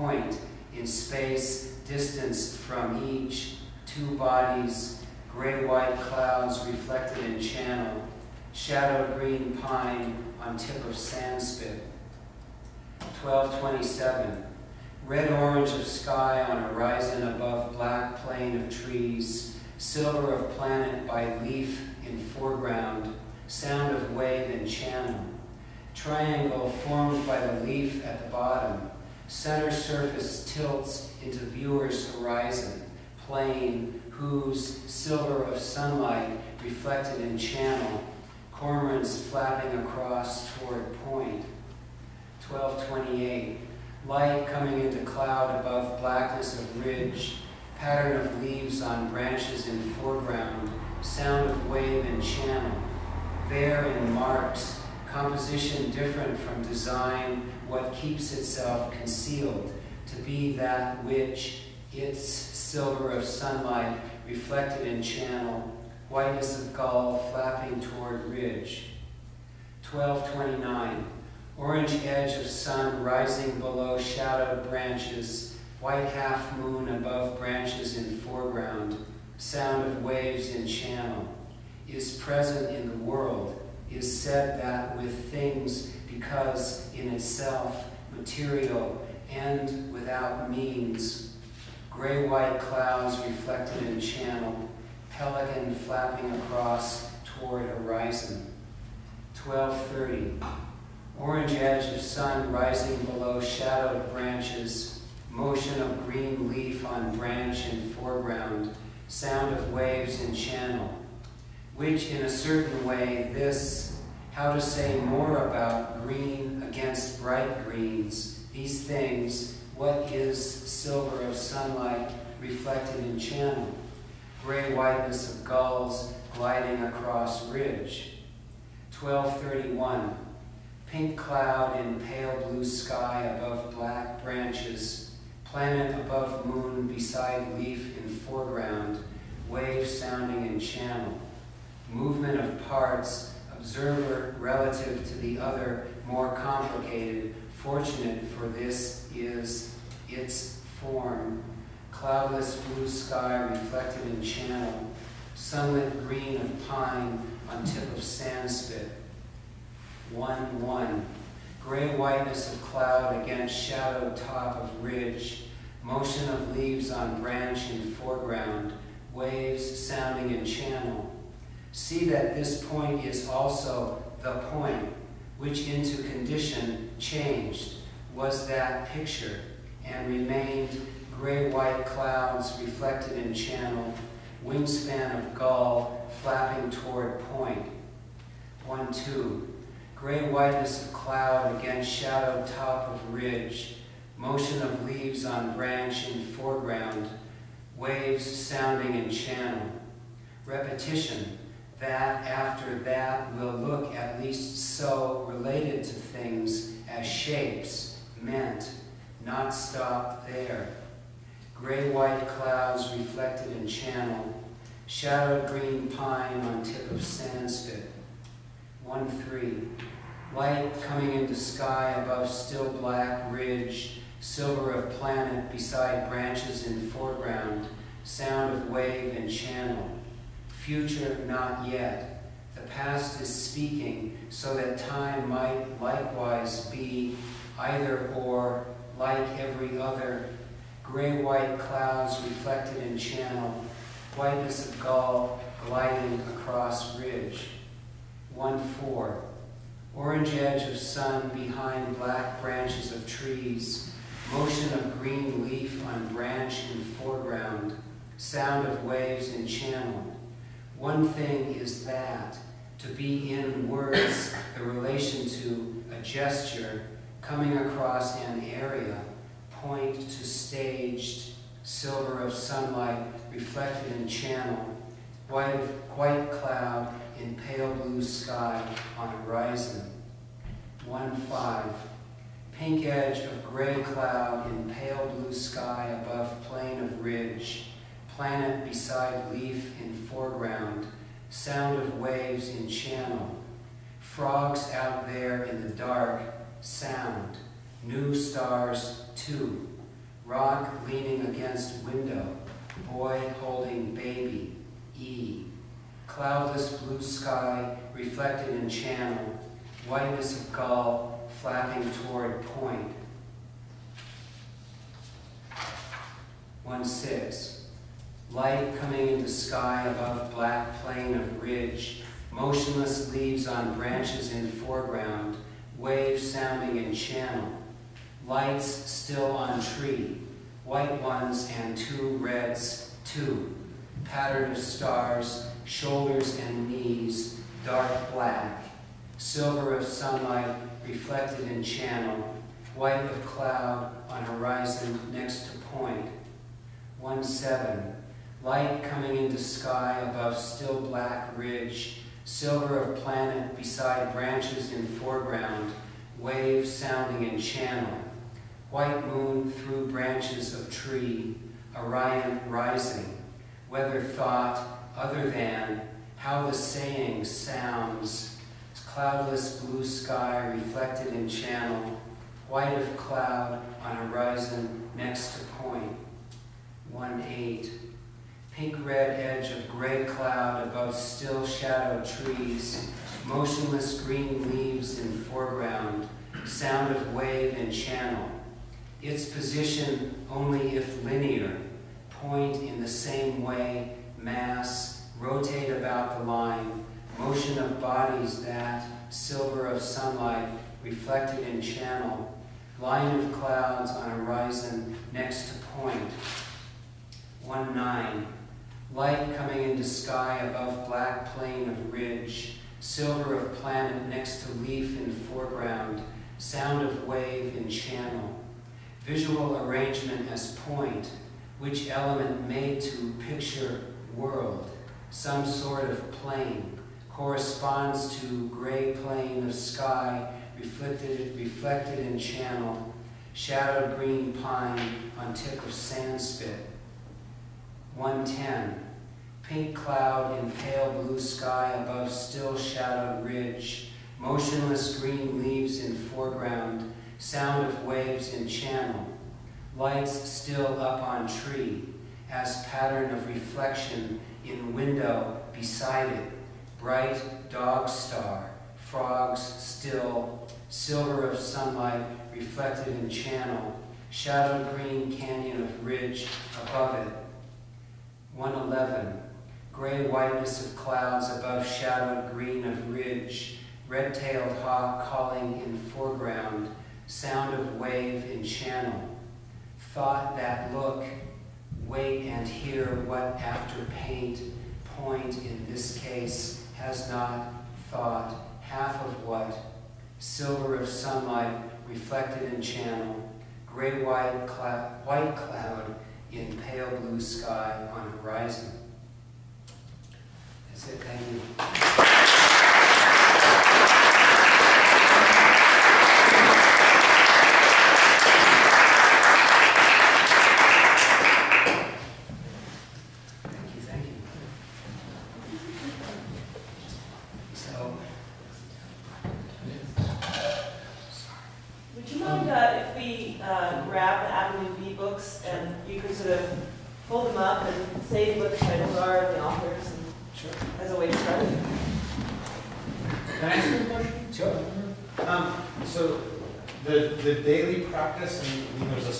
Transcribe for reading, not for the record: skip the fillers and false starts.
point in space distanced from each, two bodies, gray-white clouds reflected in channel, shadowed green pine on tip of sandspit. 1227. Red-orange of sky on horizon above black plain of trees, silver of planet by leaf in foreground, sound of wave in channel. Triangle formed by the leaf at the bottom, center surface tilts into viewer's horizon, plane whose silver of sunlight reflected in channel, cormorants flapping across toward point. 1228. Light coming into cloud above blackness of ridge, pattern of leaves on branches in foreground, sound of wave in channel. There in marks, composition different from design, what keeps itself concealed, to be that which its silver of sunlight reflected in channel, whiteness of gull flapping toward ridge. 1229. Orange edge of sun rising below shadowed branches, white half moon above branches in foreground, sound of waves in channel, is present in the world, is said that with things because in itself material and without means, gray-white clouds reflected in channel, pelican flapping across toward horizon. 1230. Orange edge of sun rising below shadowed branches, motion of green leaf on branch in foreground, sound of waves in channel, which in a certain way this, how to say more about green against bright greens, these things, what is silver of sunlight reflected in channel, gray whiteness of gulls gliding across ridge. 1231. Pink cloud in pale blue sky above black branches, planet above moon beside leaf in foreground, wave sounding in channel. Movement of parts, observer relative to the other, more complicated, fortunate for this is its form. Cloudless blue sky reflected in channel, sunlit green of pine on tip of sandspit. 1-1. Gray whiteness of cloud against shadowed top of ridge, motion of leaves on branch in foreground, waves sounding in channel. See that this point is also the point, which into condition changed, was that picture, and remained gray-white clouds reflected in channel, wingspan of gull flapping toward point. 1-2. Gray whiteness of cloud against shadowed top of ridge, motion of leaves on branch in foreground, waves sounding in channel. Repetition, that after that will look at least so related to things as shapes, meant, not stop there. Gray-white clouds reflected in channel, shadowed green pine on tip of sandspit. 1-3. Light coming into sky above still black ridge, silver of planet beside branches in foreground, sound of wave in channel. Future not yet. The past is speaking so that time might likewise be either or, like every other. Gray-white clouds reflected in channel, whiteness of gull gliding across ridge. 1-4. Orange edge of sun behind black branches of trees, motion of green leaf on branch in foreground, sound of waves in channel. One thing is that, to be in words the relation to a gesture, coming across an area, point to staged, silver of sunlight reflected in channel, white cloud in pale blue sky on horizon. 1-5. Pink edge of gray cloud in pale blue sky above plain of ridge, planet beside leaf in foreground, sound of waves in channel. Frogs out there in the dark, sound. New stars too. rock leaning against window, boy holding baby, E. Cloudless blue sky reflected in channel, whiteness of gull flapping toward point. 1-6. Light coming into sky above black plain of ridge, motionless leaves on branches in foreground, waves sounding in channel. Lights still on tree, white ones and 2 reds, 2. Pattern of stars, shoulders and knees, dark black. Silver of sunlight reflected in channel, white of cloud on horizon next to point. 1-7. Light coming into sky above still black ridge, silver of planet beside branches in foreground, waves sounding in channel. White moon through branches of tree, Orion rising. Whether thought other than, how the saying sounds. Cloudless blue sky reflected in channel, white of cloud on horizon next to point. 1-8. Pink-red edge of gray cloud above still shadow trees, motionless green leaves in foreground, sound of wave in channel. Its position only if linear, point in the same way, mass, rotate about the line, motion of bodies that, silver of sunlight, reflected in channel, line of clouds on horizon next to point. 1-9. Light coming into sky above black plain of ridge, silver of planet next to leaf in foreground, sound of wave in channel. Visual arrangement as point, which element made to picture world, some sort of plane, corresponds to gray plane of sky reflected in channel, shadowed green pine on tip of sand spit. 1-10. Pink cloud in pale blue sky above still shadowed ridge, motionless green leaves in foreground, sound of waves in channel, lights still up on tree, as pattern of reflection in window beside it, bright dog star, frogs still, silver of sunlight reflected in channel, shadowed green canyon of ridge above it. 1-11. Gray whiteness of clouds above shadowed green of ridge, red-tailed hawk calling in foreground, sound of wave in channel. Thought that look, wait and hear what after paint, point in this case, has not thought, half of what, silver of sunlight reflected in channel, gray-white white cloud in pale blue sky on horizon. That's it, thank you. If we grab the Avenue B books and you could sort of hold them up and say what the titles are of the authors and Sure. as a way to start. Can I ask you a question? Sure. So the daily practice, and there's a